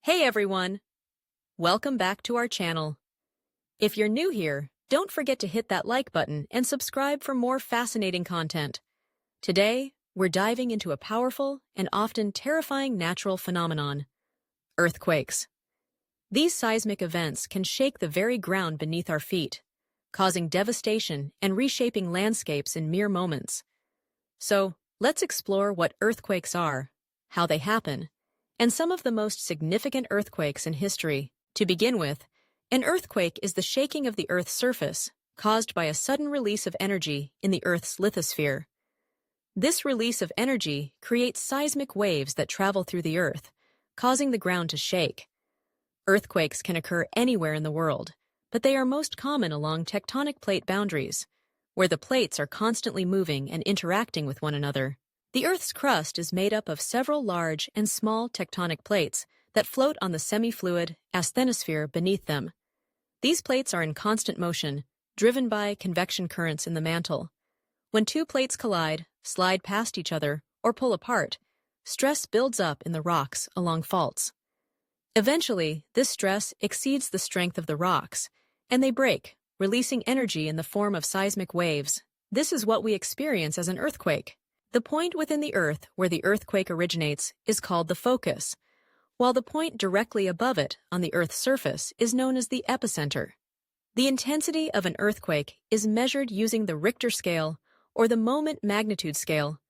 Hey everyone! Welcome back to our channel. If you're new here, don't forget to hit that like button and subscribe for more fascinating content. Today, we're diving into a powerful and often terrifying natural phenomenon: earthquakes. These seismic events can shake the very ground beneath our feet, causing devastation and reshaping landscapes in mere moments. So, let's explore what earthquakes are, how they happen, and some of the most significant earthquakes in history. To begin with, an earthquake is the shaking of the Earth's surface caused by a sudden release of energy in the Earth's lithosphere. This release of energy creates seismic waves that travel through the Earth, causing the ground to shake. Earthquakes can occur anywhere in the world, but they are most common along tectonic plate boundaries, where the plates are constantly moving and interacting with one another. The Earth's crust is made up of several large and small tectonic plates that float on the semi-fluid asthenosphere beneath them. These plates are in constant motion, driven by convection currents in the mantle. When two plates collide, slide past each other, or pull apart, stress builds up in the rocks along faults. Eventually, this stress exceeds the strength of the rocks, and they break, releasing energy in the form of seismic waves. This is what we experience as an earthquake. The point within the Earth where the earthquake originates is called the focus, while the point directly above it on the Earth's surface is known as the epicenter. The intensity of an earthquake is measured using the Richter scale or the moment magnitude scale,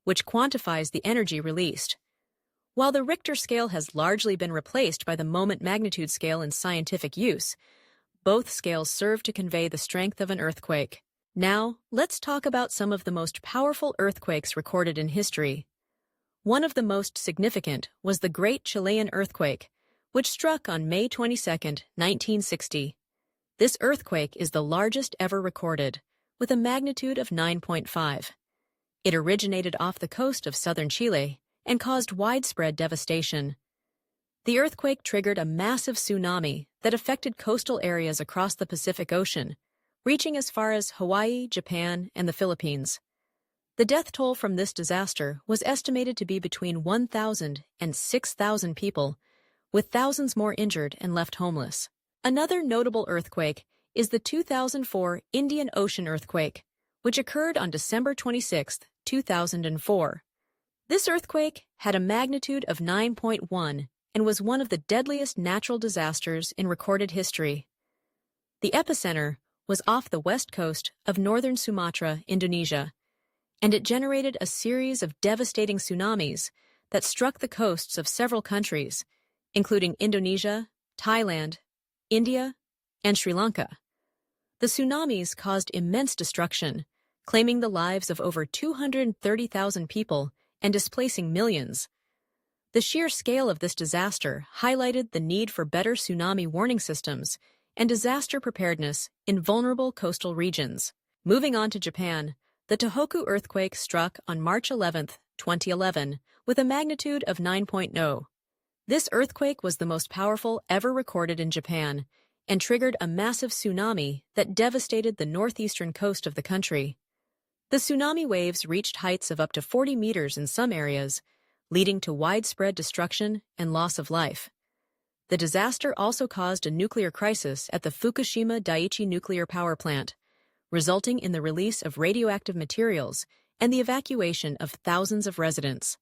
which quantifies the energy released. While the Richter scale has largely been replaced by the moment magnitude scale in scientific use, both scales serve to convey the strength of an earthquake. Now, let's talk about some of the most powerful earthquakes recorded in history. One of the most significant was the Great Chilean Earthquake, which struck on May 22, 1960. This earthquake is the largest ever recorded, with a magnitude of 9.5. It originated off the coast of southern Chile and caused widespread devastation. The earthquake triggered a massive tsunami that affected coastal areas across the Pacific Ocean, reaching as far as Hawaii, Japan, and the Philippines. The death toll from this disaster was estimated to be between 1,000 and 6,000 people, with thousands more injured and left homeless. Another notable earthquake is the 2004 Indian Ocean earthquake, which occurred on December 26, 2004. This earthquake had a magnitude of 9.1 and was one of the deadliest natural disasters in recorded history. The epicenter was off the west coast of northern Sumatra, Indonesia, and it generated a series of devastating tsunamis that struck the coasts of several countries, including Indonesia, Thailand, India, and Sri Lanka. The tsunamis caused immense destruction, claiming the lives of over 230,000 people and displacing millions. The sheer scale of this disaster highlighted the need for better tsunami warning systems and disaster preparedness in vulnerable coastal regions. Moving on to Japan, the Tohoku earthquake struck on March 11, 2011, with a magnitude of 9.0. This earthquake was the most powerful ever recorded in Japan and triggered a massive tsunami that devastated the northeastern coast of the country. The tsunami waves reached heights of up to 40 meters in some areas, leading to widespread destruction and loss of life. The disaster also caused a nuclear crisis at the Fukushima Daiichi nuclear power plant, resulting in the release of radioactive materials and the evacuation of thousands of residents.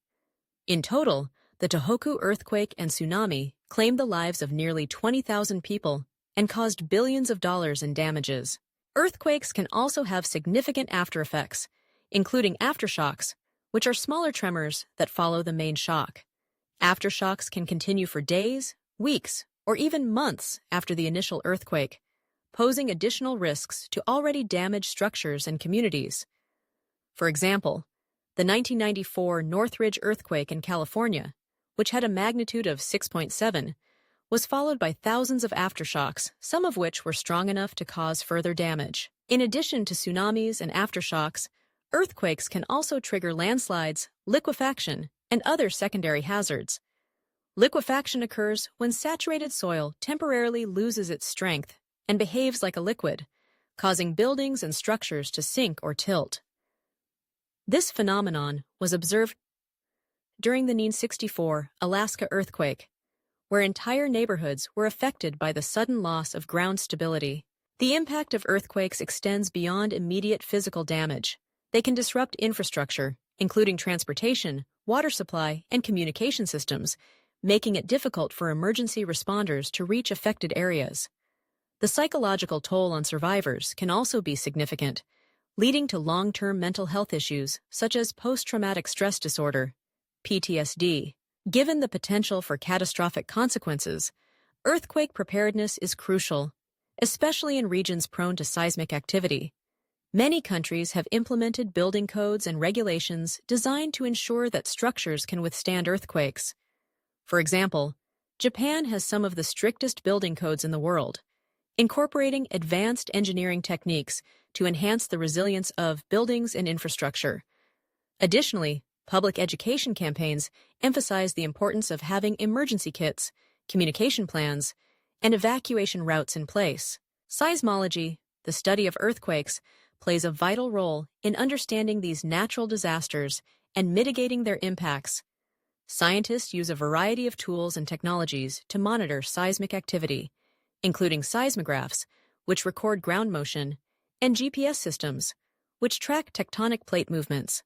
In total, the Tohoku earthquake and tsunami claimed the lives of nearly 20,000 people and caused billions of dollars in damages. Earthquakes can also have significant aftereffects, including aftershocks, which are smaller tremors that follow the main shock. Aftershocks can continue for days, weeks, or even months after the initial earthquake, posing additional risks to already damaged structures and communities. For example, the 1994 Northridge earthquake in California, which had a magnitude of 6.7, was followed by thousands of aftershocks, some of which were strong enough to cause further damage. In addition to tsunamis and aftershocks, earthquakes can also trigger landslides, liquefaction, and other secondary hazards. Liquefaction occurs when saturated soil temporarily loses its strength and behaves like a liquid, causing buildings and structures to sink or tilt. This phenomenon was observed during the 1964 Alaska earthquake, where entire neighborhoods were affected by the sudden loss of ground stability. The impact of earthquakes extends beyond immediate physical damage. They can disrupt infrastructure, including transportation, water supply, and communication systems, making it difficult for emergency responders to reach affected areas. The psychological toll on survivors can also be significant, leading to long-term mental health issues such as post-traumatic stress disorder, PTSD. Given the potential for catastrophic consequences, earthquake preparedness is crucial, especially in regions prone to seismic activity. Many countries have implemented building codes and regulations designed to ensure that structures can withstand earthquakes. For example, Japan has some of the strictest building codes in the world, incorporating advanced engineering techniques to enhance the resilience of buildings and infrastructure. Additionally, public education campaigns emphasize the importance of having emergency kits, communication plans, and evacuation routes in place. Seismology, the study of earthquakes, plays a vital role in understanding these natural disasters and mitigating their impacts. Scientists use a variety of tools and technologies to monitor seismic activity, including seismographs, which record ground motion, and GPS systems, which track tectonic plate movements.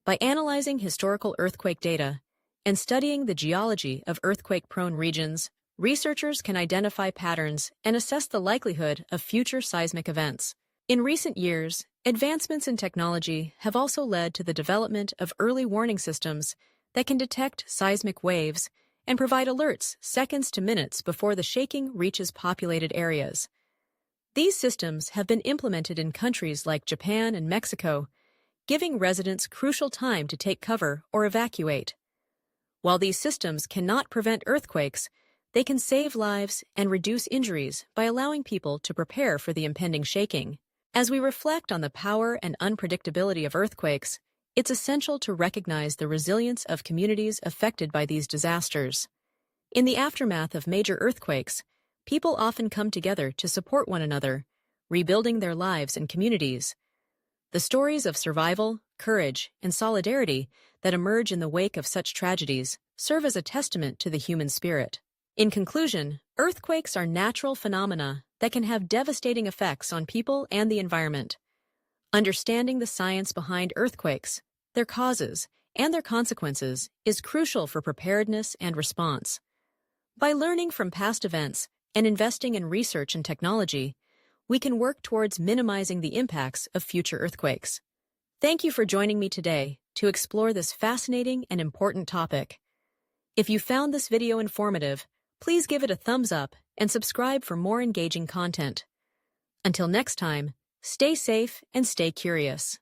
By analyzing historical earthquake data and studying the geology of earthquake-prone regions, researchers can identify patterns and assess the likelihood of future seismic events. In recent years, advancements in technology have also led to the development of early warning systems that can detect seismic waves and provide alerts seconds to minutes before the shaking reaches populated areas. These systems have been implemented in countries like Japan and Mexico, giving residents crucial time to take cover or evacuate. While these systems cannot prevent earthquakes, they can save lives and reduce injuries by allowing people to prepare for the impending shaking. As we reflect on the power and unpredictability of earthquakes, it's essential to recognize the resilience of communities affected by these disasters. In the aftermath of major earthquakes, people often come together to support one another, rebuilding their lives and communities. The stories of survival, courage, and solidarity that emerge in the wake of such tragedies serve as a testament to the human spirit. In conclusion, earthquakes are natural phenomena that can have devastating effects on people and the environment. Understanding the science behind earthquakes, their causes, and their consequences is crucial for preparedness and response. By learning from past events and investing in research and technology, we can work towards minimizing the impacts of future earthquakes. Thank you for joining me today to explore this fascinating and important topic. If you found this video informative, please give it a thumbs up and subscribe for more engaging content. Until next time, stay safe and stay curious.